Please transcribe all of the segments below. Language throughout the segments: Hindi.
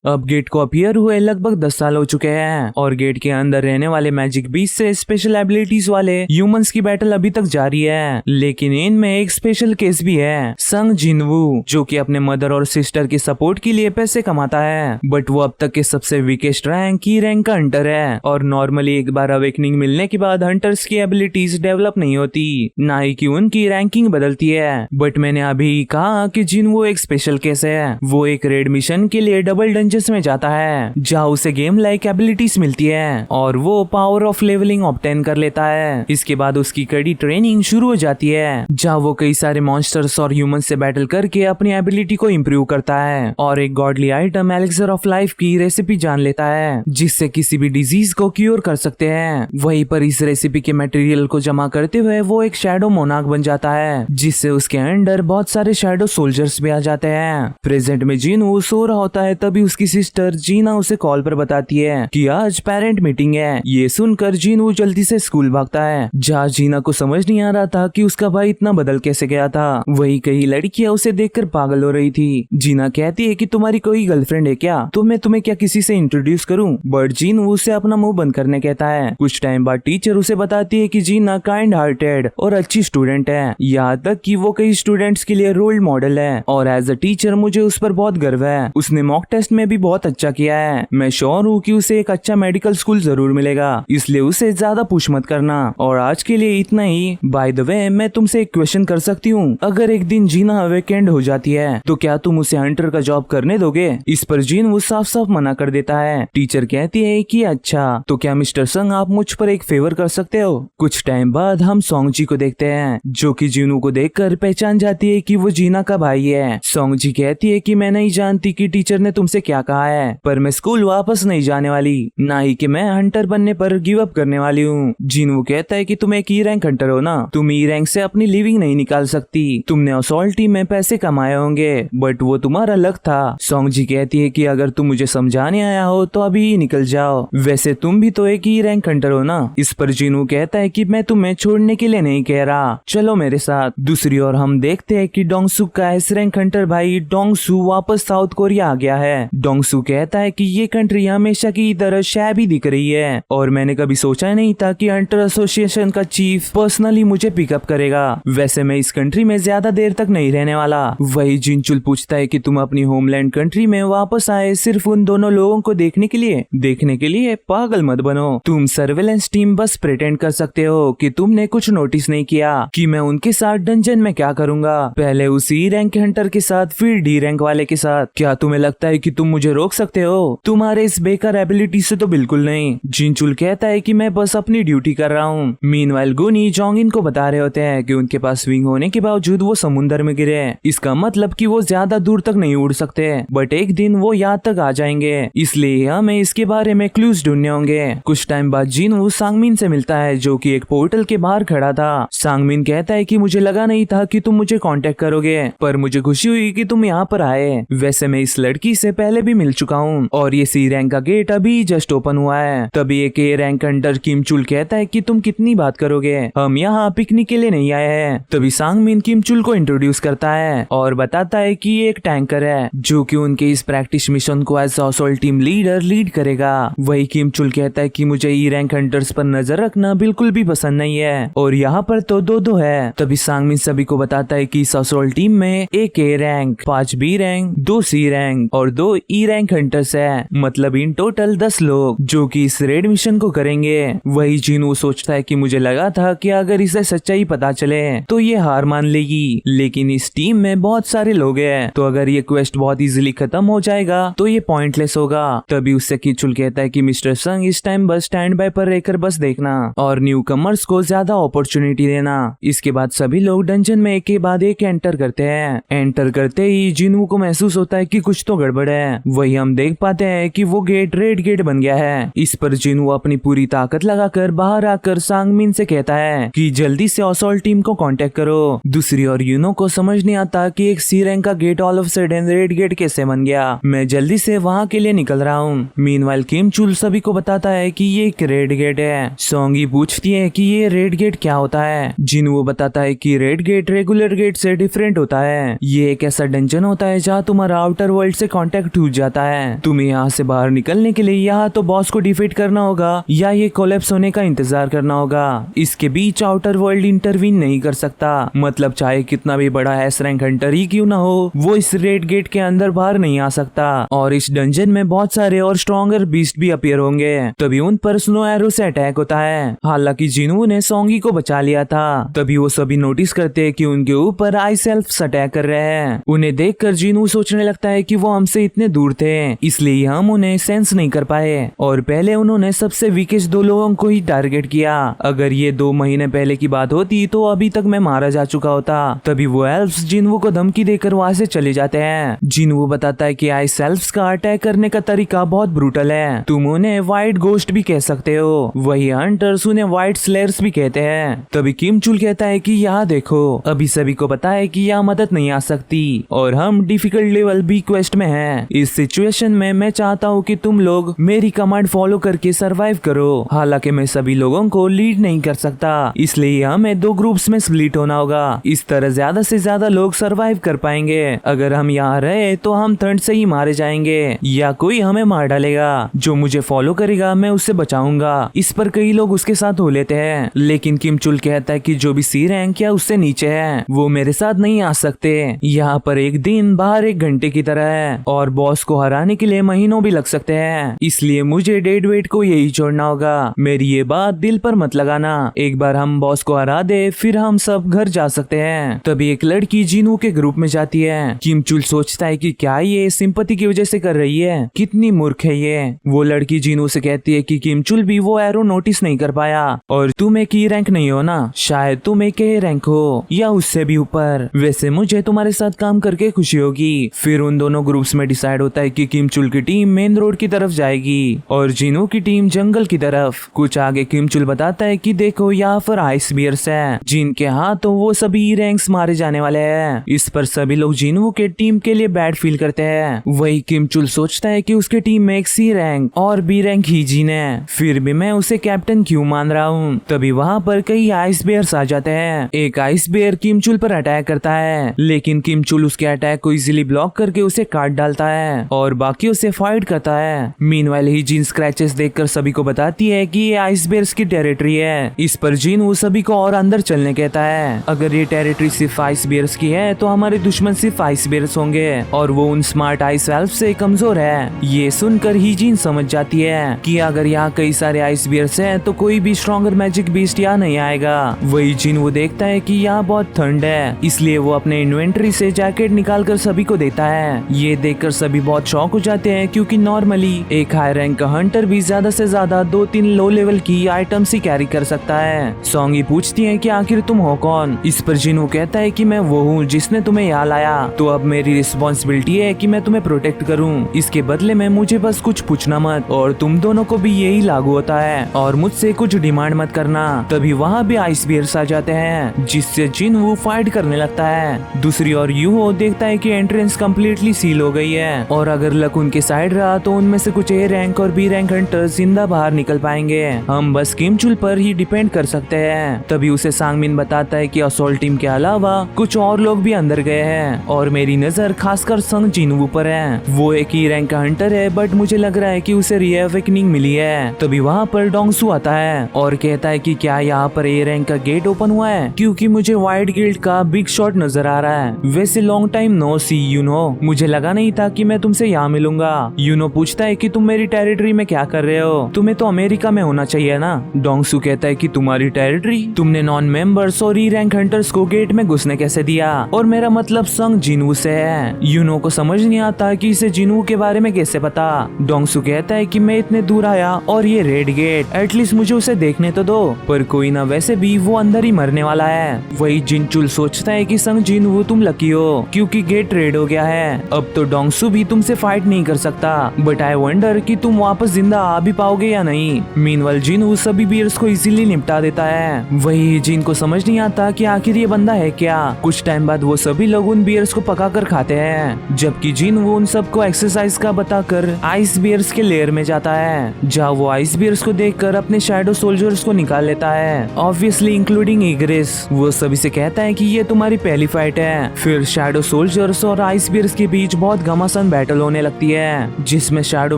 अब गेट को अपीयर हुए लगभग 10 साल हो चुके हैं और गेट के अंदर रहने वाले मैजिक बीस्ट से स्पेशल एबिलिटीज वाले ह्यूमंस की बैटल अभी तक जारी है। लेकिन इनमें एक स्पेशल केस भी है, संग जिनवू, जो कि अपने मदर और सिस्टर के सपोर्ट के लिए पैसे कमाता है, बट वो अब तक के सबसे वीकेस्ट रैंक की रैंक का हंटर है और नॉर्मली एक बार अवेकनिंग मिलने के बाद हंटर्स की एबिलिटीज डेवलप नहीं होती, ना ही कि उनकी रैंकिंग बदलती है। बट मैंने अभी कहा कि जिनवू एक स्पेशल केस है। वो एक रेड मिशन के लिए डबल डंजन्स में जाता है जहाँ उसे गेम लाइक एबिलिटीज मिलती है और वो पावर ऑफ लेवलिंग ऑब्टेन कर लेता है। इसके बाद उसकी कड़ी ट्रेनिंग शुरू हो जाती है जहाँ वो कई सारे मॉन्स्टर्स और ह्यूमन से बैटल करके अपनी एबिलिटी को इम्प्रूव करता है और एक godly item elixir of life की रेसिपी जान लेता है जिससे किसी भी डिजीज को क्योर कर सकते हैं। वहीं पर इस रेसिपी के मटेरियल को जमा करते हुए वो एक शैडो मोनार्क बन जाता है जिससे उसके अंडर बहुत सारे शैडो सोल्जर्स भी आ जाते हैं। प्रेजेंट में जिनवू सो रहा होता है तभी उसकी सिस्टर जीना उसे कॉल पर बताती है कि आज पेरेंट मीटिंग है। ये सुनकर जिनवू जल्दी से स्कूल भागता है जहाँ जीना को समझ नहीं आ रहा था कि उसका भाई इतना बदल कैसे गया था। वही कई लड़कियां उसे देखकर पागल हो रही थी। जीना कहती है कि तुम्हारी कोई गर्लफ्रेंड है क्या, तो मैं तुम्हें क्या किसी से इंट्रोड्यूस करूं, बट जिनवू उसे अपना मुंह बंद करने कहता है। कुछ टाइम बाद टीचर उसे बताती है कि जीना काइंड हार्टेड और अच्छी स्टूडेंट है, यहाँ तक कि वो कई स्टूडेंट्स के लिए रोल मॉडल है और एज अ टीचर मुझे उस पर बहुत गर्व है। उसने मॉक टेस्ट में भी बहुत अच्छा किया है। मैं श्योर हूँ कि उसे एक अच्छा मेडिकल स्कूल जरूर मिलेगा, इसलिए उसे ज्यादा पुश मत करना। और आज के लिए इतना ही। बाय द वे मैं तुमसे एक क्वेश्चन कर सकती हूँ, अगर एक दिन जीना वेकेंड हो जाती है तो क्या तुम उसे हंटर का जॉब करने दोगे? इस पर जीन वो साफ साफ मना कर देता है। टीचर कहती है कि अच्छा तो क्या मिस्टर संग आप मुझ पर एक फेवर कर सकते हो। कुछ टाइम बाद हम सोंग जी को देखते हैं जो कि जीनू को देखकर पहचान जाती है कि वो जीना का भाई है। सोंग जी कहती है कि मैं नहीं जानती कि टीचर ने तुमसे क्या कहा है, पर मैं स्कूल वापस नहीं जाने वाली, ना ही कि मैं हंटर बनने पर गिव अप करने वाली हूँ। जिनवू कहता है कि तुम एक ई रैंक हंटर हो ना, तुम ई रैंक से अपनी लिविंग नहीं निकाल सकती, तुमने असॉल्ट टीम में पैसे कमाए होंगे बट वो तुम्हारा लक था। सोंग जी कहती है कि अगर तुम मुझे समझाने आया हो तो अभी ही निकल जाओ, वैसे तुम भी तो एक ई रैंक हंटर हो ना। इस पर जिनवू कहता है कि मैं तुम्हें छोड़ने के लिए नहीं कह रहा, चलो मेरे साथ। दूसरी ओर हम देखते हैं कि डोंगसुक का एस रैंक हंटर भाई डोंगसू वापस साउथ कोरिया आ गया है। डोंगसू कहता है कि ये कंट्री हमेशा की तरह शैबी दिख रही है और मैंने कभी सोचा नहीं था कि हंटर एसोसिएशन का चीफ पर्सनली मुझे पिकअप करेगा, वैसे मैं इस कंट्री में ज्यादा देर तक नहीं रहने वाला। वही जिनचुल पूछता है कि तुम अपनी होमलैंड कंट्री में वापस आए सिर्फ उन दोनों लोगों को देखने के लिए पागल मत बनो, तुम सर्वेलेंस टीम बस प्रिटेंड कर सकते हो कि तुमने कुछ नोटिस नहीं किया कि मैं उनके साथ डंजन में क्या करूंगा, पहले उसी रैंक हंटर के साथ फिर डी रैंक वाले के साथ। क्या तुम्हें लगता है कि तुम मुझे रोक सकते हो? तुम्हारे इस बेकार एबिलिटी से तो बिल्कुल नहीं। जिनचुल कहता है कि मैं बस अपनी ड्यूटी कर रहा हूँ। मीनवाइल गुनी जोंगिन को बता रहे होते हैं कि उनके पास विंग होने के बावजूद वो समुद्र में गिरे, इसका मतलब कि वो ज्यादा दूर तक नहीं उड़ सकते, बट एक दिन वो यहाँ तक आ जाएंगे, इसलिए हमें इसके बारे में क्लूज ढूंढने होंगे। कुछ टाइम बाद जिनवू सांगमिन से मिलता है जो कि एक पोर्टल के बाहर खड़ा था। सांगमिन कहता है कि मुझे लगा नहीं था कि तुम मुझे कांटेक्ट करोगे, पर मुझे खुशी हुई कि तुम यहाँ पर आए। वैसे मैं इस लड़की से पहले भी मिल चुका हूँ और ये सी रैंक का गेट अभी जस्ट ओपन हुआ है। तभी एक ए रैंक हंटर किमचुल कहता है कि तुम कितनी बात करोगे, हम यहाँ पिकनिक के लिए नहीं आए हैं। तभी सांगमिन किमचुल को इंट्रोड्यूस करता है और बताता है कि ये एक टैंकर है जो कि उनके इस प्रैक्टिस मिशन को as assault team leader lead करेगा। वही किमचुल कहता है कि मुझे ई रैंक हंटर्स पर नजर रखना बिल्कुल भी पसंद नहीं है और यहाँ पर तो दो है। तभी सांगमिन सभी को बताता है कि इस असॉल्ट टीम में एक A rank, 5 B rank, 2 C rank और 2 ई रैंक हंटर्स है, मतलब इन टोटल 10 लोग जो कि इस रेड मिशन को करेंगे। वही जिनवू सोचता है कि मुझे लगा था कि अगर इसे सच्चाई पता चले तो ये हार मान लेगी, लेकिन इस टीम में बहुत सारे लोग हैं तो अगर ये क्वेस्ट बहुत इजीली खत्म हो जाएगा तो ये पॉइंटलेस होगा। तभी उससे किचुल कहता है कि मिस्टर संग इस टाइम बस स्टैंड बाय पर रहकर बस देखना और न्यू कमर्स को ज्यादा अपॉर्चुनिटी देना। इसके बाद सभी लोग डंजन में एक के बाद एक एंटर करते हैं। एंटर करते ही जिनवू को महसूस होता है कि कुछ तो गड़बड़ है। वही हम देख पाते हैं कि वो गेट रेड गेट बन गया है। इस पर जिनवू अपनी पूरी ताकत लगाकर बाहर आकर सांगमिन से कहता है कि जल्दी से असॉल्ट टीम को कांटेक्ट करो। दूसरी ओर यूनो को समझ नहीं आता कि एक सी रैंक का gate all of sudden red gate कैसे बन गया। मैं जल्दी से वहाँ के लिए निकल रहा हूँ। मीनवाइल किमचुल सभी को बताता है कि ये एक रेड गेट है। सोंगी पूछती है कि ये रेड गेट क्या होता है। जिनवू बताता है कि रेड गेट रेगुलर गेट से डिफरेंट होता है। ये एक ऐसा डंजन होता है जहाँ तुम्हारा आउटर वर्ल्ड से कांटेक्ट टूट पूछ जाता है तुम्हें यहाँ से बाहर निकलने के लिए यहाँ तो बॉस को डिफीट करना होगा या ये कोलैप्स होने का इंतजार करना होगा। इसके बीच आउटर वर्ल्ड इंटरवीन नहीं कर सकता। मतलब चाहे कितना भी बड़ा एस रैंक हंटर ही क्यों ना हो, वो इस रेड गेट के अंदर बाहर नहीं आ सकता। और इस डंजन में बहुत सारे और स्ट्रॉन्गर बीस्ट भी अपीयर होंगे। तभी उन पर स्नो एरो से अटैक होता है। हालांकि जिनवू ने सोंगी को बचा लिया था। तभी वो सभी नोटिस करते हैं कि उनके ऊपर आइस एल्फ्स अटैक कर रहे हैं। उन्हें देखकर जिनवू सोचने लगता है कि वो हमसे इतने दूर थे, इसलिए हम उन्हें सेंस नहीं कर पाए और पहले उन्होंने सबसे वीकेस्ट 2 लोगों को ही टारगेट किया। अगर ये 2 महीने पहले की बात होती तो अभी तक मैं मारा जा चुका होता। तभी वो एल्फ्स जिनवू को धमकी देकर वहाँ से चले जाते हैं। जिनवू बताता है कि आइस एल्फ्स का अटैक करने का तरीका बहुत ब्रूटल है, तुम उन्हें व्हाइट गोस्ट भी कह सकते हो, वही हंटर्स उन्हें व्हाइट स्लेयर्स भी कहते हैं। तभी किम चुल कहता है कि यहाँ देखो, अभी सभी को पता है कि यहाँ मदद नहीं आ सकती और हम डिफिकल्ट लेवल बी क्वेस्ट में हैं। इस सिचुएशन में मैं चाहता हूँ कि तुम लोग मेरी कमांड फॉलो करके सरवाइव करो। हालांकि मैं सभी लोगों को लीड नहीं कर सकता, इसलिए हमें 2 ग्रुप्स में स्प्लिट होना होगा। इस तरह ज्यादा से ज्यादा लोग सरवाइव कर पाएंगे। अगर हम यहाँ रहे तो हम ठंड से ही मारे जाएंगे या कोई हमें मार डालेगा। जो मुझे फॉलो करेगा मैं उससे बचाऊंगा। इस पर कई लोग उसके साथ हो लेते हैं, लेकिन किम चुल कहता है कि जो भी सी रैंक या उससे नीचे है वो मेरे साथ नहीं आ सकते। यहाँ पर एक दिन बाहर 1 घंटे की तरह है और बॉस को हराने के लिए महीनों भी लग सकते हैं, इसलिए मुझे डेड वेट को यही छोड़ना होगा। मेरी ये बात दिल पर मत लगाना, एक बार हम बॉस को हरा दे फिर हम सब घर जा सकते हैं। तभी एक लड़की जिनवू के ग्रुप में जाती है। किम चुल सोचता है कि क्या ये सिंपैथी की वजह से कर रही है, कितनी मूर्ख है ये। वो लड़की जिनवू से कहती है कि किम चुल भी वो एरो नोटिस नहीं कर पाया और तुम एक ही रैंक नहीं हो ना, शायद तुम एक ही रैंक हो या उससे भी ऊपर। वैसे मुझे तुम्हारे साथ काम करके खुशी होगी। फिर उन दोनों ग्रुप्स में डिसाइड होता है कि किम चुल की टीम मेन रोड की तरफ जाएगी और जिनवू की टीम जंगल की तरफ। कुछ आगे किम चुल बताता है कि देखो यहाँ पर आइस बियर्स है जिनके हाथों वो सभी रैंक्स मारे जाने वाले हैं। इस पर सभी लोग जिनवू के टीम के लिए बैड फील करते हैं। वही किम चुल सोचता है कि उसके टीम में एक सी रैंक और बी रैंक ही जीन है, फिर भी मैं उसे कैप्टन क्यों मान रहा हूँ। तभी वहाँ पर कई आइस बियर्स आ जाते हैं। एक आइस बियर किम चुल पर अटैक करता है, लेकिन किम चुल उसके अटैक को इजीली ब्लॉक करके उसे काट डालता है और बाकियों से फाइट करता है। मीनवाइल ही जिन स्क्रैचेस देखकर सभी को बताती है कि ये आइस बियर्स की टेरिटरी है। इस पर जिन वो सभी को और अंदर चलने कहता है। अगर ये टेरिटरी सिर्फ आइस बियर्स की है तो हमारे दुश्मन सिर्फ आइस बियर्स होंगे और वो उन स्मार्ट आइस एल्फ से कमजोर है। ये सुनकर ही जिन समझ जाती है कि अगर यहाँ कई सारे आइस बियर्स हैं तो कोई भी स्ट्रॉन्गर मैजिक बीस्ट यहाँ नहीं आएगा। वही जिन वो देखता है कि यहाँ बहुत ठंड है, इसलिए वो अपने इन्वेंटरी से जैकेट निकाल कर सभी को देता है। ये देखकर सभी बहुत शॉक हो जाते हैं क्योंकि नॉर्मली एक हाई रैंक का हंटर भी ज्यादा से ज्यादा 2-3 लो लेवल की आइटम्स ही कैरी कर सकता है। सोंगी पूछती है कि आखिर तुम हो कौन। इस पर जिन वो कहता है कि मैं वो हूँ जिसने तुम्हें यहाँ लाया, तो अब मेरी रिस्पॉन्सिबिलिटी है कि मैं तुम्हें प्रोटेक्ट करूँ। इसके बदले में मुझे बस कुछ पूछना मत और तुम दोनों को भी यही लागू होता है और मुझसे कुछ डिमांड मत करना। तभी वहाँ भी आइस बियर्स आ जाते हैं जिससे जिन वो फाइट करने लगता है। दूसरी ओर यूहो देखता है कि एंट्रेंस कम्प्लीटली सील हो गई है और अगर लक उनके साइड रहा तो उनमें से कुछ ए रैंक और बी रैंक हंटर्स जिंदा बाहर निकल पाएंगे। हम बस किम चुल पर ही डिपेंड कर सकते हैं। तभी उसे सांगमिन बताता है कि असॉल्ट टीम के अलावा कुछ और लोग भी अंदर गए हैं और मेरी नजर खासकर संग जिनवू पर है। वो एक ही रैंक का हंटर है बट मुझे लग रहा है कि उसे रीअवेकनिंग मिली है। तभी वहाँ पर डोंगसू आता है और कहता है कि क्या यहाँ पर ए रैंक का गेट ओपन हुआ है, क्योंकि मुझे व्हाइट गिल्ड का बिग शॉट नजर आ रहा है। वैसे long time no see you know, मुझे लगा नहीं था कि मैं तुमसे यहाँ मिलूंगा। यूनो पूछता है कि तुम मेरी टेरिटरी में क्या कर रहे हो, तुम्हें तो अमेरिका में होना चाहिए ना। डोंगसू कहता है कि तुम्हारी टेरिटरी, तुमने नॉन मेंबर्स और ई रैंक हंटर्स को गेट में घुसने कैसे दिया, और मेरा मतलब संग जिनवू से है। यूनो को समझ नहीं आता कि इसे जिनवू के बारे में कैसे पता। डोंगसू कहता है कि मैं इतने दूर आया और ये रेड गेट, एटलीस्ट मुझे उसे देखने तो दो। पर कोई ना, वैसे भी वो अंदर ही मरने वाला है। वही जिनचुल सोचता है कि संग जिनवू तुम लकी हो क्योंकि गेट रेड हो गया है, अब तो डोंगसू भी तुमसे फाइट नहीं कर सकता। बट आई वंडर कि तुम वापस जिंदा आ भी पाओगे या नहीं। मीनवाइल जिनवू सभी बियर्स को इजीली निपटा देता है। वही जिन को समझ नहीं आता कि आखिर ये बंदा है क्या। कुछ टाइम बाद वो सभी लोग उन बियर्स को पकाकर खाते हैं, जबकि जिनवू उन सबको एक्सरसाइज का बताकर आइस बियर्स के लेयर में जाता है, जहाँ वो आइस बियर्स को देखकर अपने शैडो सोल्जर्स को निकाल लेता है, ऑब्वियसली इंक्लूडिंग इग्रेस। वो सभी से कहता है कि ये तुम्हारी पहली फाइट है। फिर शैडो सोल्जर्स और आइस बियर्स के बीच बहुत घमासान बैटल होने लगती है जिसमें शैडो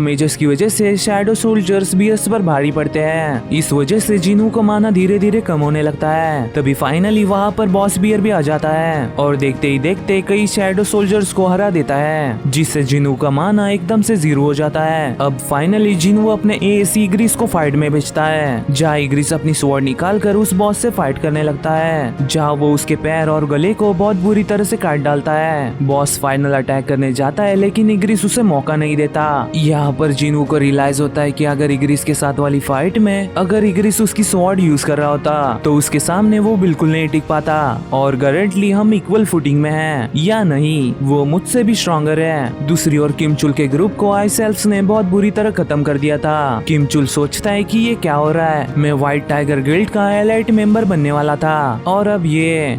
मेजर्स की वजह से शैडो सोल्जर्स बीयर्स पर भारी पड़ते हैं। इस वजह से जिनू का माना धीरे धीरे कम होने लगता है। तभी फाइनली वहाँ पर बॉस बियर भी आ जाता है और देखते ही देखते कई शैडो सोल्जर्स को हरा देता है, जिससे जिनू का माना एकदम से 0 हो जाता है। अब फाइनली जिनू अपने एस इग्रिस को फाइट में भेजता है, जहाँ इग्रिस अपनी स्वॉर्ड निकाल कर उस बॉस से फाइट करने लगता है, जहाँ वो उसके पैर और गले को बहुत बुरी तरह से काट डालता है। बॉस फाइनल अटैक करने जाता है लेकिन इग्रिस उसे मौका नहीं देता। यहाँ पर जिनू को रियलाइज होता है कि अगर इग्रिस के साथ वाली फाइट में अगर इग्रिस उसकी स्वॉर्ड यूज कर रहा होता तो उसके सामने वो बिल्कुल नहीं टिक पाता और करंटली हम इक्वल फुटिंग में हैं, या नहीं वो मुझसे भी स्ट्रॉन्गर है। दूसरी ओर किम चुल के ग्रुप को आई सेल्फ्स ने बहुत बुरी तरह खत्म कर दिया था। किम चुल सोचता है कि ये क्या हो रहा है, मैं व्हाइट टाइगर गिल्ड का एलाइट मेंबर बनने वाला था और अब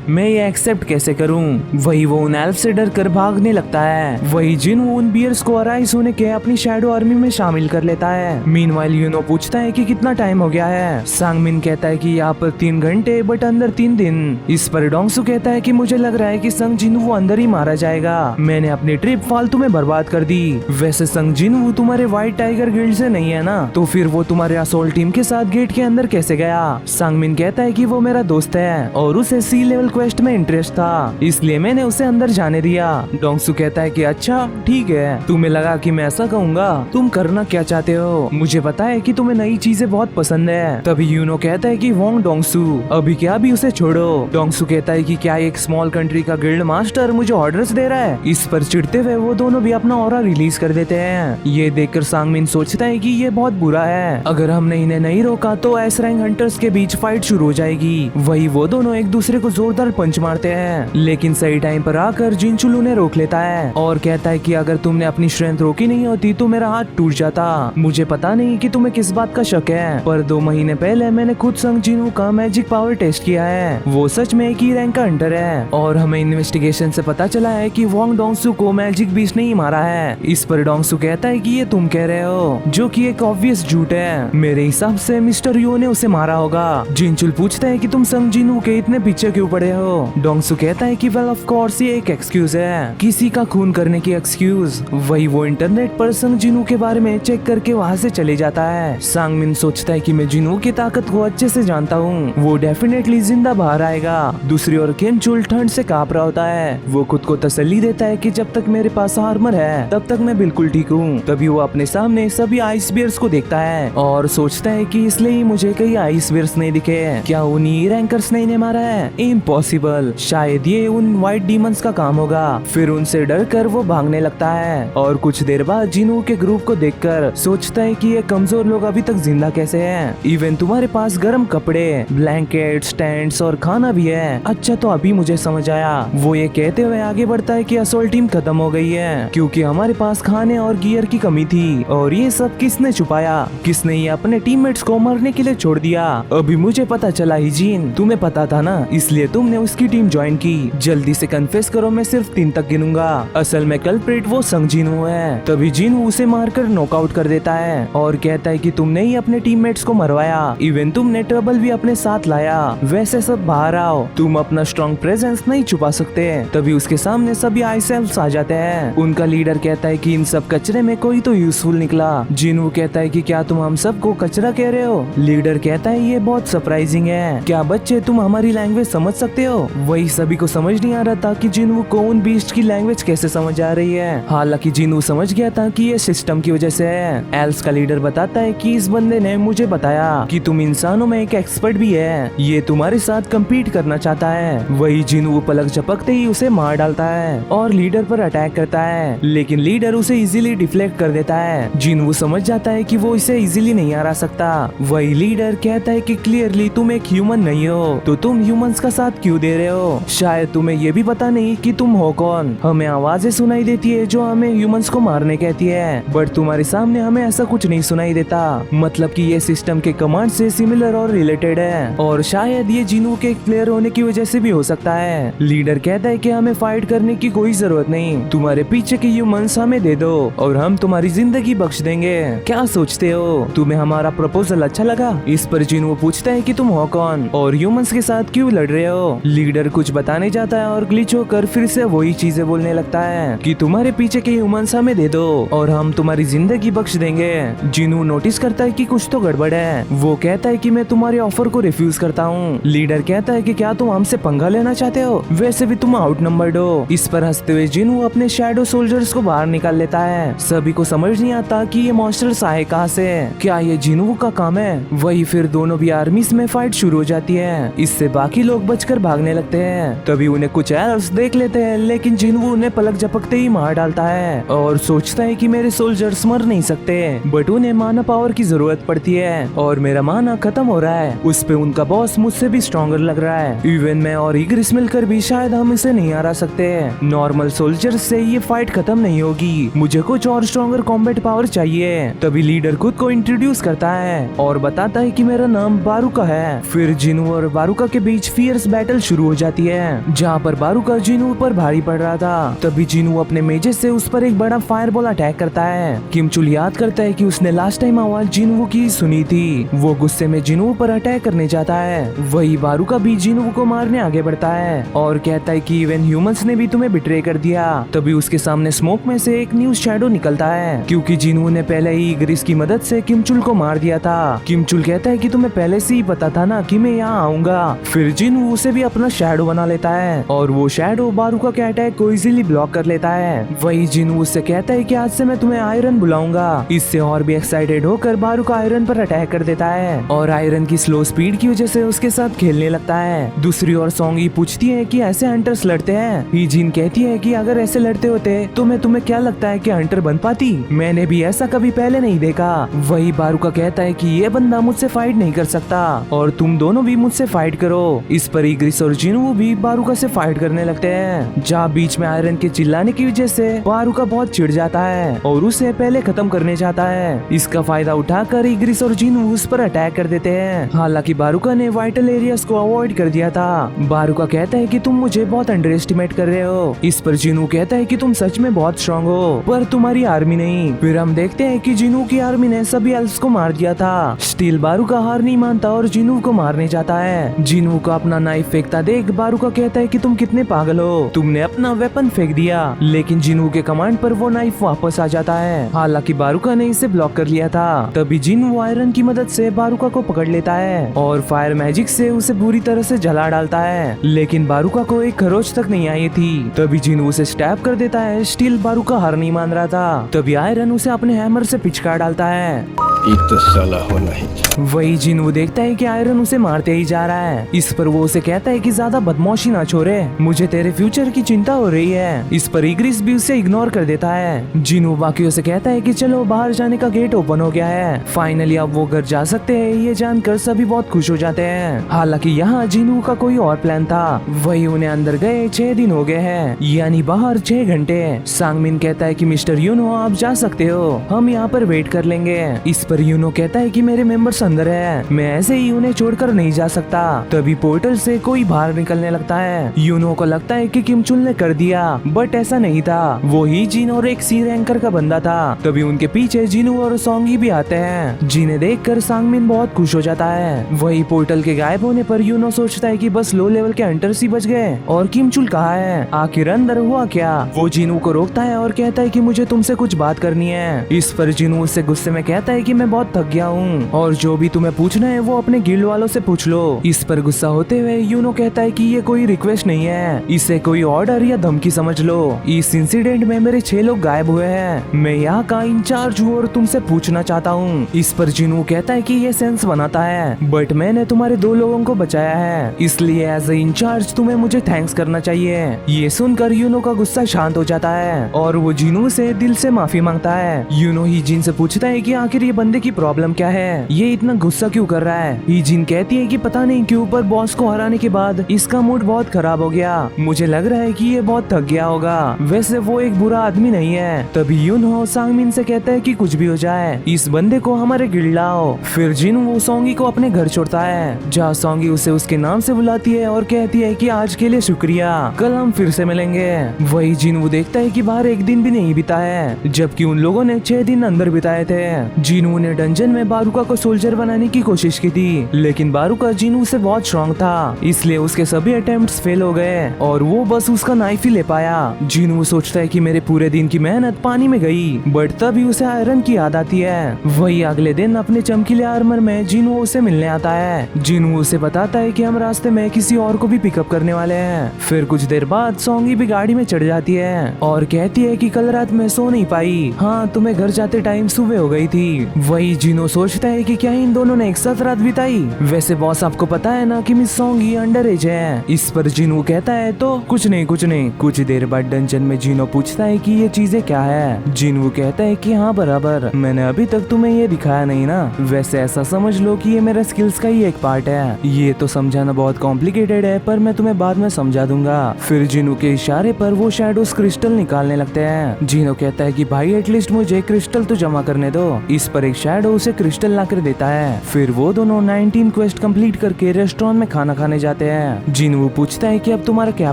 मैं ये एक्सेप्ट कैसे करूं। वही वो उन एल्फ से डर कर भागने लगता है। वही जिनू उन बियर्स को अराइज होने के अपनी शैडो आर्मी में शामिल कर लेता है। मीनवाइल यूनो पूछता है कि कितना टाइम हो गया है। सांगमिन कहता है कि यहाँ पर 3 घंटे बट अंदर 3 दिन। इस पर डोंगसू कहता है कि मुझे लग रहा है कि संग जिनू अंदर ही मारा जाएगा, मैंने अपनी ट्रिप फालतू में बर्बाद कर दी। वैसे संग जिनू तुम्हारे व्हाइट टाइगर गिल्ड से नहीं है ना, तो फिर वो तुम्हारे असोल्ट टीम के साथ गेट के अंदर कैसे गया। सांगमिन कहता है कि वो मेरा दोस्त है और उसे सी लेवल क्वेस्ट में इंटरेस्ट था, इसलिए मैंने उसे अंदर जाने दिया। डोंगसू कहता है कि अच्छा ठीक है, तुम्हें लगा कि मैं ऐसा कहूँगा, तुम करना क्या चाहते हो, मुझे पता है कि तुम्हें नई चीजें बहुत पसंद है। तभी यूनो कहता है कि वोंग डोंगसू अभी क्या भी उसे छोड़ो। डोंगसू कहता है कि क्या एक स्मॉल कंट्री का गिल्ड मास्टर मुझे ऑर्डर्स दे रहा है। इस पर चिढ़ते हुए वो दोनों भी अपना ऑरा रिलीज कर देते हैं। ये देखकर सांगमिन सोचता है कि ये बहुत बुरा है, अगर हमने इन्हें नहीं रोका तो एस रैंक हंटर्स के बीच फाइट शुरू हो जाएगी। वही वो दोनों एक दूसरे को जोरदार पंच मारते हैं, लेकिन सही टाइम पर आकर जिनचुल उन्हें रोक लेता है और कहता है कि अगर तुमने अपनी स्ट्रेंथ रोकी नहीं होती तो मेरा हाथ टूट जाता। मुझे पता नहीं कि तुम्हें किस बात का शक है, पर 2 महीने पहले मैंने खुद संग जिनू का मैजिक पावर टेस्ट किया है, वो सच में एक ही रैंक का हंटर है और हमें इन्वेस्टिगेशन से पता चला है कि वोंग डोंगसू को मैजिक बीस्ट नहीं मारा है। इस पर डोंगसू कहता है कि ये तुम कह रहे हो, जो कि एक ऑब्वियस झूठ है, मेरे हिसाब से मिस्टर यू ने उसे मारा होगा। जिनचुल पूछता है कि तुम संग जिनू के इतने पीछे क्यों पड़े हो। डोंगसू कहता है कि वेल ऑफ कोर्स ये एक एक्सक्यूज है, किसी का खून करने की एक्सक्यूज। वही वो इंटरनेट पर संग जिनू के बारे में चेक करके वहाँ से चले जाता है। सांगमिन सोचता है कि मैं जिनू की ताकत को अच्छे से जानता हूँ, वो डेफिनेटली जिंदा बाहर आएगा। दूसरी ओर किम चुल ठंड से कांप रहा होता है, वो खुद को तसल्ली देता है कि जब तक मेरे पास आर्मर है तब तक मैं बिल्कुल ठीक हूँ। तभी वो अपने सामने सभी आइस बियर्स को देखता है और सोचता है कि इसलिए ही मुझे कई आइस बियर्स नहीं दिखे, क्या उन्हीं रैंकर्स ने इन्हें मारा है। इम्पॉसिबल, शायद ये उन व्हाइट डीमंस का काम होगा। फिर उनसे डर कर वो भागने लगता है और कुछ देर बाद जिनू के ग्रुप को देखकर सोचता है कि ये कमजोर लोग अभी तक जिंदा कैसे हैं। इवन तुम्हारे पास गर्म कपड़े, ब्लैंकेट, स्टैंड्स और खाना भी है। अच्छा तो अभी मुझे समझ आया। वो ये कहते हुए आगे बढ़ता है कि असोल्ट टीम खत्म हो गई है क्योंकि हमारे पास खाने और गियर की कमी थी और ये सब किसने छुपाया, किसने ये अपने टीममेट्स को मरने के लिए छोड़ दिया। अभी मुझे पता चला ही जीन, तुम्हें पता था ना, इसलिए तुमने उसकी टीम ज्वाइन की। जल्दी से कन्फेस करो, मैं सिर्फ 3 तक गिनूंगा। असल में कल्प्रिट वो संग जिनू है। तभी जिनू उसे मारकर नॉकआउट कर देता है और कहता है कि तुमने ही अपने टीममेट्स को मरवाया, इवन तुमने ट्रबल भी अपने साथ लाया। वैसे सब बाहर आओ, तुम अपना स्ट्रॉन्ग प्रेजेंस नहीं छुपा सकते। तभी उसके सामने सभी आइस एल्फ्स आ जाते हैं। उनका लीडर कहता है कि इन सब कचरे में कोई तो यूजफुल निकला। जिनू कहता है कि क्या तुम हम सबको कचरा कह रहे हो। लीडर कहता है ये बहुत सरप्राइजिंग है, क्या बच्चे तुम हमारी लैंग्वेज समझ सकते हो। वही सभी को समझ नहीं आ रहा था कि जिनू को उन बीस्ट की लैंग्वेज कैसे समझ आ रही है। हालांकि जिनू समझ गया था कि ये सिस्टम की वजह से है। एल्फ्स का लीडर बताता है कि इस बंदे ने मुझे बताया कि तुम इंसानों में एक एक्सपर्ट भी है, ये तुम्हारे साथ कम्पीट करना चाहता है। वही जिनू पलक झपकते ही उसे मार डालता है और लीडर पर अटैक करता है, लेकिन लीडर उसे इजीली डिफ्लेक्ट कर देता है। जिनू समझ जाता है कि वो इसे इजीली नहीं हरा सकता। वही लीडर कहता है कि क्लियरली तुम एक ह्यूमन नहीं हो, तो तुम ह्यूमंस का साथ क्यों दे रहे हो। शायद तुम्हें ये भी पता नहीं कि तुम हो कौन। हमें आवाजें सुनाई देती है जो हमें ह्यूमंस को मारने कहती है, बट तुम्हारे सामने हमें ऐसा कुछ नहीं सुनाई देता। मतलब कि ये सिस्टम के कमांड से सिमिलर और रिलेटेड है और शायद ये जिनू के प्लेयर होने की वजह से भी हो सकता है। लीडर कहता है कि हमें फाइट करने की कोई जरूरत नहीं, तुम्हारे पीछे के ह्यूमंस हमें दे दो और हम तुम्हारी जिंदगी बख्श देंगे। क्या सोचते हो, तुम्हें हमारा प्रपोजल अच्छा लगा। इस पर जिनू पूछता है कि तुम हो कौन और ह्यूमंस के साथ क्यों लड़ रहे हो। लीडर कुछ बताने जाता है और ग्लिच होकर फिर से वही चीजें बोलने लगता है कि तुम्हारे पीछे नीचे के ह्यूमंस हमें दे दो और हम तुम्हारी जिंदगी बख्श देंगे। जिनू नोटिस करता है कि कुछ तो गड़बड़ है। वो कहता है कि मैं तुम्हारे ऑफर को रिफ्यूज करता हूँ। लीडर कहता है कि क्या तुम हमसे पंगा लेना चाहते हो, वैसे भी तुम आउट नंबर्ड हो। इस पर हंसते हुए जिनू अपने शैडो सोल्जर्स को बाहर निकाल लेता है। सभी को समझ नहीं आता कि ये मॉन्स्टर्स आए कहाँ से, क्या ये जिनू का काम है। वही फिर दोनों भी आर्मीज में फाइट शुरू हो जाती है। इससे बाकी लोग बचकर भागने लगते हैं। तभी उन्हें कुछ एरर्स देख लेते हैं, लेकिन जिनू उन्हें पलक झपकते ही मार डालता है और सोचता है कि मेरे सोल्जर्स मर नहीं सकते, बट उन्हें माना पावर की जरूरत पड़ती है और मेरा माना खत्म हो रहा है। उस पे उनका बॉस मुझसे भी स्ट्रॉन्गर लग रहा है। इवन मैं और इग्रिस मिलकर भी शायद हम इसे नहीं हरा सकते। नॉर्मल सोल्जर्स से ये फाइट खत्म नहीं होगी, मुझे कुछ और स्ट्रॉन्गर कॉम्बैट पावर चाहिए। तभी लीडर खुद को इंट्रोड्यूस करता है और बताता है कि मेरा नाम बारूका है। फिर जिनू और बारूका के बीच फियर्स बैटल शुरू हो जाती है, जहाँ पर बारूका जिनू पर भारी पड़ रहा था। तभी जिनू अपने मेजे से उस पर एक बड़ा फायरबॉल अटैक करता है। किमचुल याद करता है कि उसने लास्ट टाइम आवाज जिनू की सुनी थी। वो गुस्से में जिनू पर अटैक करने जाता है। वही बारूका भी जिनू को मारने आगे बढ़ता है और कहता है कि इवन ह्यूमंस ने भी तुम्हें बिट्रे कर दिया। तभी उसके सामने स्मोक में से एक न्यू शैडो निकलता है, क्योंकि जिनू ने पहले ही ग्रिस की मदद से किमचुल को मार दिया था। किमचुल कहता है कि तुम्हें पहले से ही पता था ना कि मैं यहाँ आऊंगा। फिर जिनू उसे भी अपना शैडो बना लेता है और वो शैडो बारूका के अटैक को इजीली ब्लॉक कर लेता है। वही जिनू उससे कहता है कि आज से मैं तुम्हें आयरन बुलाऊंगा। इससे और भी एक्साइटेड होकर बारूका आयरन पर अटैक कर देता है और आयरन की स्लो स्पीड की वजह से उसके साथ खेलने लगता है। दूसरी ओर सोंगी पूछती है कि ऐसे हंटर्स लड़ते हैं। हीजिन कहती है कि अगर ऐसे लड़ते होते तो मैं तुम्हें क्या लगता है कि हंटर बन पाती, मैंने भी ऐसा कभी पहले नहीं देखा। वही बारूका कहता है कि ये बंदा मुझसे फाइट नहीं कर सकता और तुम दोनों भी मुझसे फाइट करो। इस पर इग्रिस और जिनू भी बारूका से फाइट करने लगते हैं, जहाँ बीच में आयरन के चिल्लाने की वजह से बारूका बहुत चिढ़ जाता है और उसे पहले खत्म करने चाहता है। इसका फायदा उठाकर इग्रिस और जिनू उस पर अटैक कर देते हैं। हालांकि बारूका ने वाइटल एरियाज को अवॉइड कर दिया था। बारूका कहता है कि तुम मुझे बहुत अंडर एस्टिमेट कर रहे हो। इस पर जिनू कहता है कि तुम सच में बहुत स्ट्रांग हो, पर तुम्हारी आर्मी नहीं। फिर हम देखते हैं कि जिनू की आर्मी ने सभी एल्फ्स को मार दिया था। स्टील बारूका हार नहीं मानता और जिनू को मारने जाता है। जिनू का अपना नाइफ फेंकता देख बारूका कहता है कि तुम कितने पागल हो, तुमने अपना वेपन फेंक दिया। लेकिन जिनू के कमांड पर वो नाइफ वापस आ जाता है। हालांकि बारूका ने इसे ब्लॉक कर लिया था। तभी जिनू आयरन की मदद से बारूका को पकड़ लेता है और फायर मैजिक से उसे बुरी तरह से जला डालता है, लेकिन बारूका को एक खरोच तक नहीं आई थी। तभी जिनू उसे स्टैब कर देता है। स्टील बारूका हार नहीं मान रहा था। तभी आयरन उसे अपने हैमर से पिचका डालता है। तो साला होना ही। वही जिनू देखता है कि आयरन उसे मारते ही जा रहा है। इस पर वो उसे कहता है कि ज्यादा बदमाशी ना छोड़े, मुझे तेरे फ्यूचर की चिंता हो रही है। इस पर इग्रिस भी उसे इग्नोर कर देता है। जिनू बाकियों से कहता है कि चलो बाहर जाने का गेट ओपन हो गया है, फाइनली अब वो घर जा सकते हैं। ये जानकर सभी बहुत खुश हो जाते हैं। हालांकि यहाँ जिनू का कोई और प्लान था। वही उन्हें अंदर गए 6 दिन हो गए हैं, यानी बाहर 6 घंटे। सांगमिन कहता है कि मिस्टर यूनो आप जा सकते हो, हम यहाँ पर वेट कर लेंगे। इस पर यूनो कहता है कि मेरे मेंबर्स अंदर है, मैं ऐसे ही उन्हें छोड़कर नहीं जा सकता। तभी पोर्टल से कोई बाहर निकलने लगता है। यूनो को लगता है कि किमचुल ने कर दिया, बट ऐसा नहीं था। वो ही जिन और एक सी रैंकर का बंदा था। तभी उनके पीछे जिनू और सोंगी भी आते हैं, जिन्हें देखकर सांगमिन बहुत खुश हो जाता है। वही पोर्टल के गायब होने पर यूनो सोचता है कि बस लो लेवल के हंटर्स ही बच गए और किमचुल कहाँ है, आखिर अंदर हुआ क्या। वो जिनू को रोकता है और कहता है कि मुझे तुमसे कुछ बात करनी है। इस पर जिनू उससे गुस्से में कहता है कि मैं बहुत थक गया हूँ और जो भी तुम्हें पूछना है वो अपने गिल्ड वालों से पूछ लो। इस पर गुस्सा होते हुए यूनो कहता है कि ये कोई रिक्वेस्ट नहीं है, इसे कोई ऑर्डर या धमकी समझ लो। इस इंसिडेंट में मेरे 6 लोग गायब हुए हैं, मैं यहाँ का इंचार्ज हूँ और तुमसे पूछना चाहता हूँ। इस पर जिनू कहता है कि ये सेंस बनाता है, बट मैंने तुम्हारे 2 लोगों को बचाया है, इसलिए एज ए इंचार्ज तुम्हें मुझे थैंक्स करना चाहिए। ये सुनकर यूनो का गुस्सा शांत हो जाता है और वो जिनू से दिल से माफी मांगता है। यूनो ही जिन से पूछता है कि आखिर ये बंदे की प्रॉब्लम क्या है, ये इतना गुस्सा क्यों कर रहा है। ही जिन कहती है कि पता नहीं क्यों पर बॉस को हराने के बाद इसका मूड बहुत खराब हो गया, मुझे लग रहा है कि ये बहुत थक गया होगा, वैसे वो एक बुरा आदमी नहीं है। तभी यूनो सांगमिन से कहता है कि कुछ भी हो जाए इस बंदे को हमारे गिल्ड लाओ। फिर जिन वो सोंगी को अपने घर छोड़ता है, जहाँ सोंगी उसे उसके नाम से बुलाती है और कहती है कि आज के लिए शुक्रिया, कल हम फिर से मिलेंगे। वही जिन वो देखता है कि बाहर एक दिन भी नहीं बीता है, जबकि उन लोगों ने 6 दिन अंदर बिताए थे। जिनू ने डंजन में बारूका को सोल्जर बनाने की कोशिश की थी, लेकिन बारूका जिनू से बहुत स्ट्रॉन्ग था, इसलिए उसके सभी अटेम्प्ट्स फेल हो गए और वो बस उसका नाइफ ही ले पाया। जिनू सोचता है कि मेरे पूरे दिन की मेहनत पानी में गई, बट तभी उसे आयरन की याद आती है। वही अगले दिन अपने चमकीले आर्मर में जिनू उसे मिलने आता है। जिनू उसे बताता है कि हम रास्ते में किसी और को भी पिकअप करने वाले हैं। फिर कुछ देर बाद सोंगी भी गाड़ी में चढ़ जाती है और कहती है कि कल रात मैं सो नहीं पाई, हाँ तुम्हें घर जाते टाइम सुबह हो गई थी। वही जिनो सोचता है कि क्या इन दोनों ने एक साथ रात बिताई। वैसे बॉस आपको पता है ना कि मिस सोंगी अंडर एज है। इस पर जिनो कहता है तो कुछ नहीं। कुछ देर बाद डंजन में जिनो पूछता है कि ये चीजें क्या है। जिनो कहता है कि हाँ बराबर, मैंने अभी तक तुम्हें ये दिखाया नहीं ना। वैसे ऐसा समझ लो कि ये मेरा स्किल्स का ही एक पार्ट है। ये तो समझाना बहुत कॉम्प्लिकेटेड है, पर मैं तुम्हें बाद में समझा दूंगा। फिर जिनो के इशारे पर वो शैडोज क्रिस्टल निकालने लगते हैं। जिनो कहता है कि भाई एटलीस्ट मुझे क्रिस्टल तो जमा करने दो। इस पर एक शैडो उसे क्रिस्टल ला कर देता है। फिर वो दोनों 19 क्वेस्ट कंप्लीट करके रेस्टोरेंट में खाना खाने जाते हैं। जिनो पूछता है कि अब तुम्हारा क्या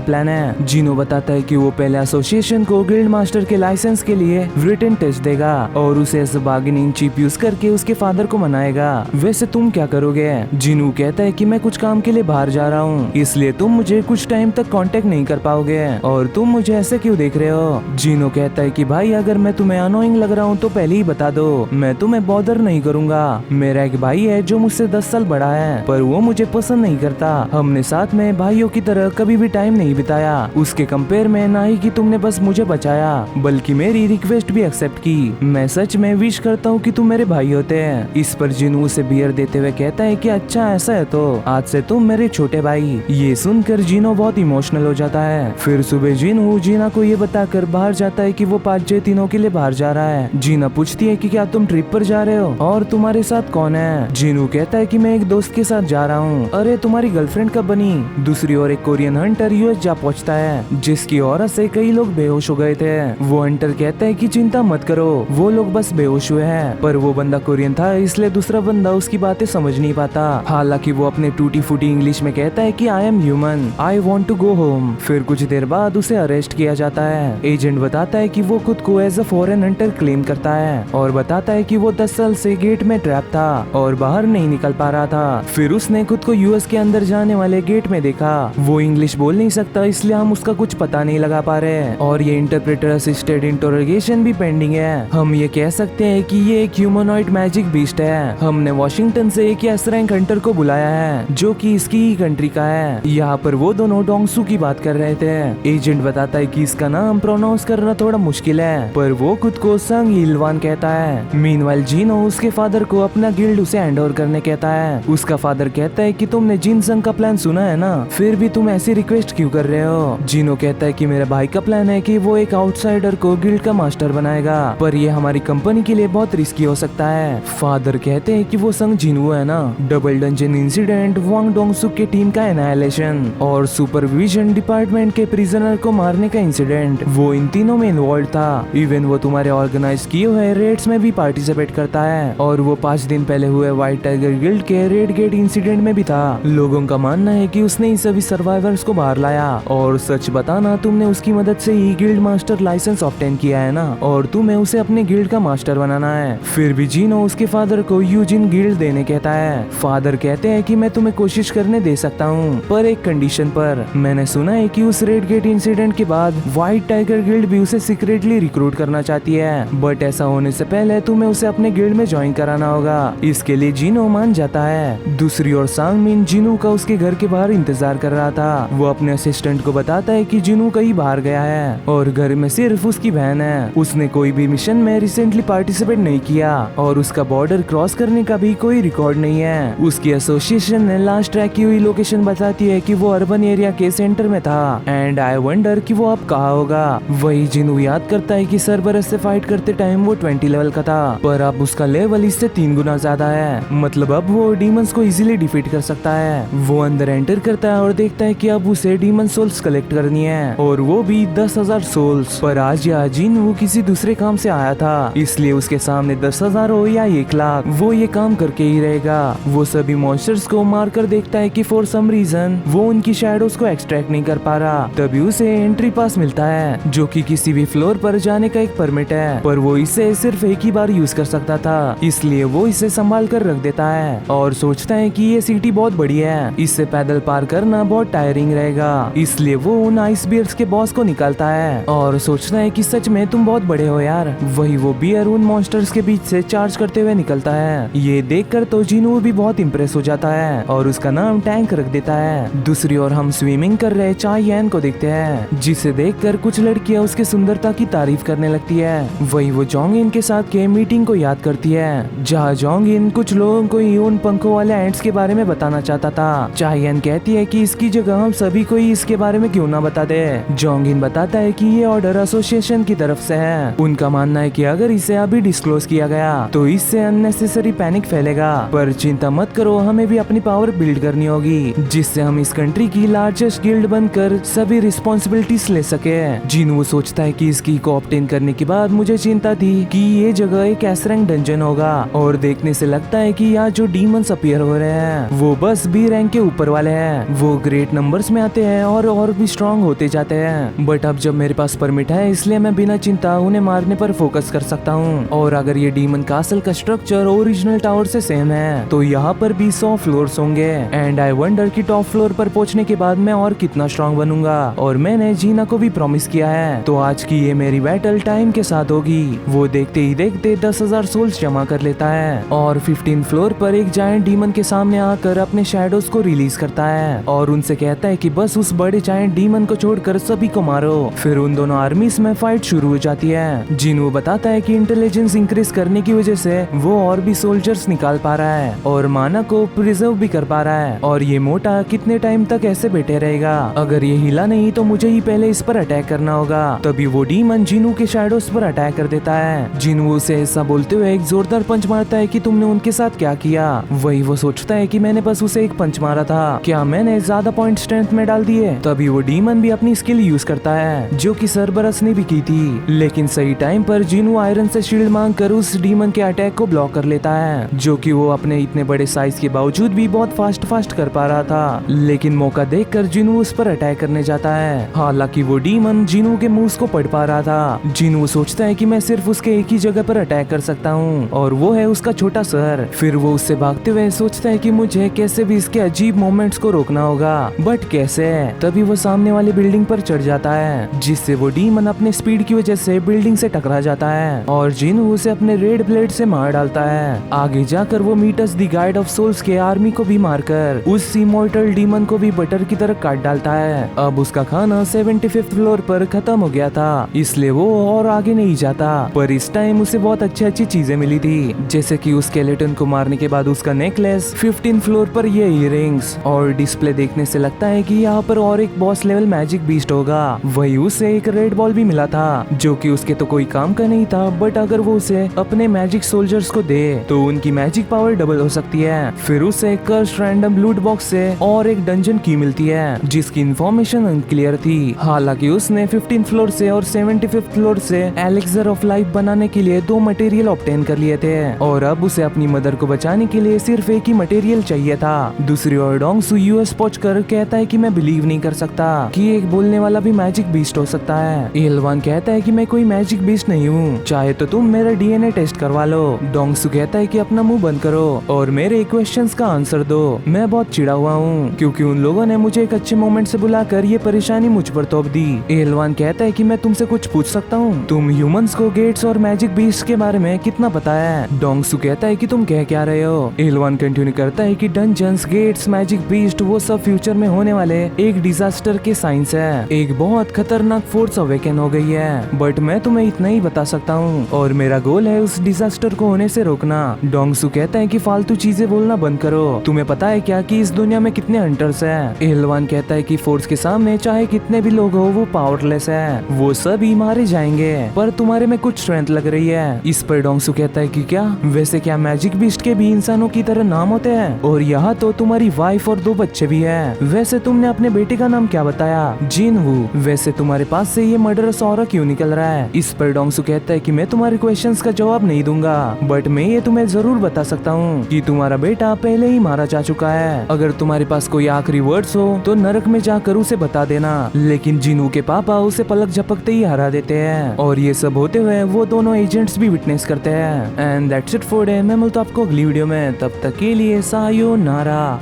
प्लान है। जिनो बताता है कि वो पहले एसोसिएशन को गिल्ड मास्टर के लाइसेंस के लिए रिटन टेस्ट देगा और उसे एज बार्गेनिंग चिप यूज करके उसके फादर को मनाएगा। वैसे तुम क्या करोगे? जिनो कहता है कि मैं कुछ काम के लिए बाहर जा रहा हूँ, इसलिए तुम मुझे कुछ टाइम तक कांटेक्ट नहीं कर पाओगे और तुम मुझे ऐसे क्यों देख रहे हो? जिनो कहता है कि भाई अगर मैं तुम्हें अनोइंग लग रहा हूँ तो पहले ही बता दो, मैं तुम्हें बॉदर नहीं करूंगा। मेरा एक भाई है जो मुझसे 10 साल बड़ा है, पर वो मुझे पसंद नहीं करता। हमने साथ में भाइयों की तरह कभी भी टाइम नहीं बिताया। उसके कंपेयर में ना ही कि तुमने बस मुझे बचाया, बल्कि मेरी रिक्वेस्ट भी एक्सेप्ट की। मैं सच में विश करता हूँ कि तुम मेरे भाई होते हैं। इस पर जिनू उसे बियर देते हुए कहता है कि अच्छा ऐसा है तो आज से तुम मेरे छोटे भाई। ये सुनकर जिनो बहुत इमोशनल हो जाता है। फिर सुबह जिनू जीना को ये बताकर बाहर जाता है कि वो 5 दिनों के लिए बाहर जा रहा है। जीना पूछती है कि क्या तुम ट्रिप पर जा रहे हो और तुम्हारे साथ कौन है? जिनू कहता है कि मैं एक दोस्त के साथ जा रहा हूँ। अरे तुम्हारी गर्लफ्रेंड कब बनी? दूसरी ओर एक कोरियन हंटर यूएस जा पहुँचता है, जिसकी औरत से कई लोग बेहोश हो गए थे। वो हंटर कहता है कि चिंता मत करो, वो लोग बस बेहोश हुए हैं। पर वो बंदा कोरियन था, इसलिए दूसरा बंदा उसकी बातें समझ नहीं पाता। हालांकि वो अपने टूटी फूटी इंग्लिश में कहता है कि I am human, I want to go home. फिर कुछ देर बाद उसे अरेस्ट किया जाता है। एजेंट बताता है कि वो खुद को as a foreign hunter claim करता है और बताता है कि वो 10 साल से गेट में ट्रैप था और बाहर नहीं निकल पा रहा था। फिर उसने खुद को यूएस के अंदर जाने वाले गेट में देखा। वो इंग्लिश बोल नहीं सकता, इसलिए हम उसका कुछ पता नहीं लगा पा रहे और ये इंटरप्रेटर असिस्टेड इंटरोगेशन भी पेंडिंग है। हम ये कह सकते हैं कि ये एक ह्यूमनॉइड मैजिक बीस्ट है। हमने वॉशिंगटन से एक एस रैंक हंटर को बुलाया है जो कि इसकी ही कंट्री का है। यहाँ पर वो दोनों डोंगसू की बात कर रहे थे। एजेंट बताता है कि इसका नाम प्रोनाउंस करना थोड़ा मुश्किल है, पर वो खुद को संग इलवान कहता है। मीनवाइल जिनो उसके फादर को अपना गिल्ड उसे हैंड ओवर करने कहता है। उसका फादर कहता है कि तुमने जिन संग का प्लान सुना है ना, फिर भी तुम ऐसी रिक्वेस्ट क्यों कर रहे हो? जिनो कहता है कि मेरे भाई का प्लान है कि वो एक आउटसाइडर को गिल्ड का मास्टर बनाएगा, पर ये हमारी कंपनी के लिए बहुत रिस्की हो सकता है। फादर कहते हैं कि वो संग जिनू है ना, डबल डंजन इंसिडेंट, वांग डोंगसुक के टीम का एनाइलेशन और सुपरविजन डिपार्टमेंट के प्रिजनर को मारने का इंसिडेंट, वो इन तीनों में इन्वॉल्व था। इवन वो तुम्हारे ऑर्गेनाइज किए हुए रेड्स में भी पार्टिसिपेट करता है और वो 5 दिन पहले हुए व्हाइट टाइगर गिल्ड के रेड गेट इंसिडेंट में भी था। लोगों का मानना है कि उसने इन सभी सर्वाइवर्स को बाहर लाया और सच बताना तुमने उसकी मदद से ही गिल्ड मास्टर लाइसेंस ऑब्टेन किया है ना, और तुम्हें उसे अपने गिल्ड का मास्टर बनाना है। फिर भी जिनो उसके फादर को यूजिन गिल्ड देने कहता है। फादर कहते हैं कि मैं तुम्हें कोशिश करने दे सकता हूँ, पर एक कंडीशन पर। मैंने सुना है कि उस रेड गेट इंसिडेंट के बाद व्हाइट टाइगर गिल्ड भी उसे सीक्रेटली रिक्रूट करना चाहती है, बट ऐसा होने से पहले तुम्हें उसे अपने गिल्ड में ज्वाइन कराना होगा। इसके लिए जिनो मान जाता है। दूसरी ओर सांगमिन जिनू का उसके घर के बाहर इंतजार कर रहा था। वो अपने असिस्टेंट को बताता है कि जिनू कहीं बाहर गया है और घर में सिर्फ उसकी बहन है। उसने कोई भी मिशन में रिसेंटली पार्टिसिपेट नहीं किया और उसका बॉर्डर क्रॉस करने का भी कोई रिकॉर्ड नहीं है। उसकी एसोसिएशन ने लास्ट ट्रैक की हुई लोकेशन बताती है कि वो अर्बन एरिया के सेंटर में था एंड आई वंडर कि वो अब कहाँ होगा। वही जिनू याद करता है कि सरबरस से फाइट करते टाइम वो 20 लेवल का था, पर अब उसका लेवल इससे 3 गुना ज्यादा है। मतलब अब वो डीमंस को इजीली डिफीट कर सकता है। वो अंदर एंटर करता है और देखता है कि अब उसे डीमन सोल्स कलेक्ट करनी है और वो भी 10,000 सोल्स। पर आज या जिनू किसी दूसरे काम से आया था, इसलिए उसके सामने 10,000 हो या 1 लाख, वो ये काम करके ही रहेगा। वो सभी मॉन्स्टर्स को मारकर देखता है कि फॉर सम रीजन वो उनकी शैडोज को एक्सट्रैक्ट नहीं कर पा रहा। तभी उसे एंट्री पास मिलता है जो कि किसी भी फ्लोर पर जाने का एक परमिट है, पर वो इसे सिर्फ एक ही बार यूज कर सकता चाहता था, इसलिए वो इसे संभाल कर रख देता है और सोचता है कि ये सिटी बहुत बड़ी है, इससे पैदल पार करना बहुत टायरिंग रहेगा। इसलिए वो उन आइस बियर्स के बॉस को निकालता है और सोचता है कि सच में तुम बहुत बड़े हो यार। वही वो बियर उन मॉन्स्टर्स के बीच से चार्ज करते हुए निकलता है। ये देखकर तो जिनू भी बहुत इम्प्रेस हो जाता है और उसका नाम टैंक रख देता है। दूसरी ओर हम स्विमिंग कर रहे चाय यन को देखते हैं, जिसे देखकर कुछ लड़कियां उसकी सुंदरता की तारीफ करने लगती है। वही वो जोंग इन के साथ के मीटिंग को याद करती है, जहाँ जोंग इन कुछ लोगों को उन पंखों वाले एंट्स के बारे में बताना चाहता था। चायन कहती है कि इसकी जगह हम सभी को ही इसके बारे में क्यों ना बता दे। जोंग इन बताता है कि ये ऑर्डर एसोसिएशन की तरफ से है। उनका मानना है कि अगर इसे अभी डिस्क्लोज किया गया तो इससे अननेसेसरी पैनिक फैलेगा, पर चिंता मत करो, हमें भी अपनी पावर बिल्ड करनी होगी जिससे हम इस कंट्री की लार्जेस्ट गिल्ड बनकर सभी रिस्पॉन्सिबिलिटीज ले सके। जिनू सोचता है कि इसकी को ऑब्टेन करने के बाद मुझे चिंता थी कि ये जगह एक एस-रैंक डंजन होगा और देखने से लगता है कि यहाँ जो डीमंस अपीयर हो रहे हैं वो बस बी रैंक के ऊपर वाले हैं। वो ग्रेट नंबर्स में आते हैं और भी स्ट्रॉन्ग होते जाते हैं, बट अब जब मेरे पास परमिट है इसलिए मैं बिना चिंता उन्हें मारने पर फोकस कर सकता हूँ। और अगर ये डीमन कासल का स्ट्रक्चर ओरिजिनल टावर से सेम है तो यहाँ पर भी 100 फ्लोर्स होंगे एंड आई वंडर कि टॉप फ्लोर पर पहुँचने के बाद मैं और कितना स्ट्रॉन्ग बनूंगा। और मैंने जीना को भी प्रॉमिस किया है तो आज की ये मेरी बैटल टाइम के साथ होगी। वो देखते ही देखते 10,000 सोल्स जमा कर लेता है और 15 फ्लोर पर एक जायंट डीमन के सामने आकर अपने शैडोज को रिलीज करता है और उनसे कहता है कि बस उस बड़े जायंट डीमन को छोड़कर सभी को मारो। फिर उन दोनों आर्मीज में फाइट शुरू हो जाती है। जिनू बताता है कि इंटेलिजेंस इंक्रीज करने की वजह से वो और भी सोल्जर्स निकाल पा रहा है और माना को प्रिजर्व भी कर पा रहा है। और ये मोटा कितने टाइम तक ऐसे बैठे रहेगा, अगर ये हिला नहीं तो मुझे ही पहले इस पर अटैक करना होगा। तभी वो डीमन जिनू के शैडोज पर अटैक कर देता है। जिनू उसे ऐसा बोलते हुए एक जोरदार पंच मारता है कि तुमने उनके साथ क्या किया। वही वो सोचता है कि मैंने बस उसे एक पंच मारा था, क्या मैंने ज्यादा पॉइंट स्ट्रेंथ में डाल दिए। तभी वो डीमन भी अपनी स्किल यूज करता है जो कि सरबरस ने भी की थी, लेकिन सही टाइम पर जिनू आयरन से शील्ड मांग कर उस डीमन के अटैक को ब्लॉक कर लेता है, जो कि वो अपने इतने बड़े साइज के बावजूद भी बहुत फास्ट कर पा रहा था। लेकिन मौका देखकर जिनू उस पर अटैक करने जाता है। हालांकि वो डीमन जिनू के मूव्स को पढ़ पा रहा था। जिनू सोचता है कि मैं सिर्फ उसके एक ही जगह पर अटैक कर सकता हूँ और वो है उसका छोटा सर। फिर वो उससे भागते हुए सोचता है कि मुझे कैसे भी इसके अजीब मोमेंट्स को रोकना होगा, बट कैसे। तभी वो सामने वाली बिल्डिंग पर चढ़ जाता है, जिससे वो डीमन अपने स्पीड की वजह से बिल्डिंग से टकरा जाता है और जिनू उसे अपने रेड ब्लेड से मार डालता है। आगे जाकर वो meets the guide of souls के आर्मी को भी मारकर उस इमॉर्टल डीमन को भी बटर की तरह काट डालता है। अब उसका खाना 75th फ्लोर पर खत्म हो गया था, इसलिए वो और आगे नहीं जाता। पर इस टाइम उसे बहुत अच्छी चीजें मिली थी, जैसे कि उस स्केलेटन को मारने के बाद उसका नेकलेस, 15 फ्लोर पर ये इयररिंग्स और डिस्प्ले देखने से लगता है कि यहाँ पर और एक बॉस लेवल मैजिक बीस्ट होगा। वही उसे एक रेड बॉल भी मिला था, जो कि उसके तो कोई काम का नहीं था, बट अगर वो उसे अपने मैजिक सोल्जर्स को दे तो उनकी मैजिक पावर डबल हो सकती है। फिर उसे कर्स्ड रैंडम लूट बॉक्स से और एक डंजन की मिलती है जिसकी इंफॉर्मेशन अनक्लियर थी। हालांकि उसने 15 फ्लोर से और 75th फ्लोर से एलेक्सर ऑफ लाइफ बनाने के लिए 2 मटेरियल ऑब्टेन कर लिए थे और अब उसे अपनी मदर को बचाने के लिए सिर्फ एक ही मटेरियल चाहिए था। दूसरी ओर डोंगसू यूएस पहुंचकर कहता है कि मैं बिलीव नहीं कर सकता कि एक बोलने वाला भी मैजिक बीस्ट हो सकता है। एलवान कहता है कि मैं कोई मैजिक बीस्ट नहीं हूँ, चाहे तो तुम मेरा डीएनए टेस्ट करवा लो। डोंगसू कहता है कि अपना मुंह बंद करो और मेरे क्वेश्चंस का आंसर दो। मैं बहुत चिढ़ा हुआ हूँ क्योंकि उन लोगों ने मुझे एक अच्छे मोमेंट से बुलाकर ये परेशानी मुझ पर तोप दी। एलवान कहता है कि मैं तुमसे कुछ पूछ सकता हूँ, तुम ह्यूमंस को गेट्स और मैजिक बीस्ट के बारे में कितना पता है। डोंगसू कहता है कि तुम कह क्या रहे हो। एलवान कंटिन्यू करता है कि डंजन्स, गेट्स, मैजिक बीस्ट वो सब फ्यूचर में होने वाले एक डिजास्टर के साइंस है। एक बहुत खतरनाक फोर्स अवेकन हो गई है, बट मैं तुम्हें इतना ही बता सकता हूँ और मेरा गोल है उस डिजास्टर को होने से रोकना। डोंगसू कहता है कि फालतू चीजें बोलना बंद करो, तुम्हें पता है क्या कि इस दुनिया में कितने हंटर्स हैं। एलवान कहता है कि फोर्स के सामने चाहे कितने भी लोग हो वो पावरलेस है, वो सभी मारे जाएंगे, पर तुम्हारे में कुछ स्ट्रेंथ लग रही है। इस पर डोंगसू कहता है कि क्या वैसे क्या मैजिक बीस्ट के भी इंसानों की तरह नाम होते हैं, और यहाँ तो तुम्हारी वाइफ और 2 बच्चे भी हैं। वैसे तुमने अपने बेटे का नाम क्या बताया? जिनवू। वैसे तुम्हारे पास से ये मर्डरस ऑरा क्यों निकल रहा है? इस पर डोंगसू कहता है कि मैं तुम्हारे क्वेश्चंस का जवाब नहीं दूंगा, बट मैं ये तुम्हें जरूर बता सकता हूँ कि तुम्हारा बेटा पहले ही मारा जा चुका है। अगर तुम्हारे पास कोई आखिरी वर्ड्स हो तो नरक में जाकर उसे बता देना। लेकिन जिनू के पापा उसे पलक झपकते ही हरा देते हैं और ये सब होते हुए वो दोनों एजेंट्स भी विटनेस करते है। And that's it for day. मैं मिलता हूं आपको अगली वीडियो में, तब तक के लिए सायोनारा।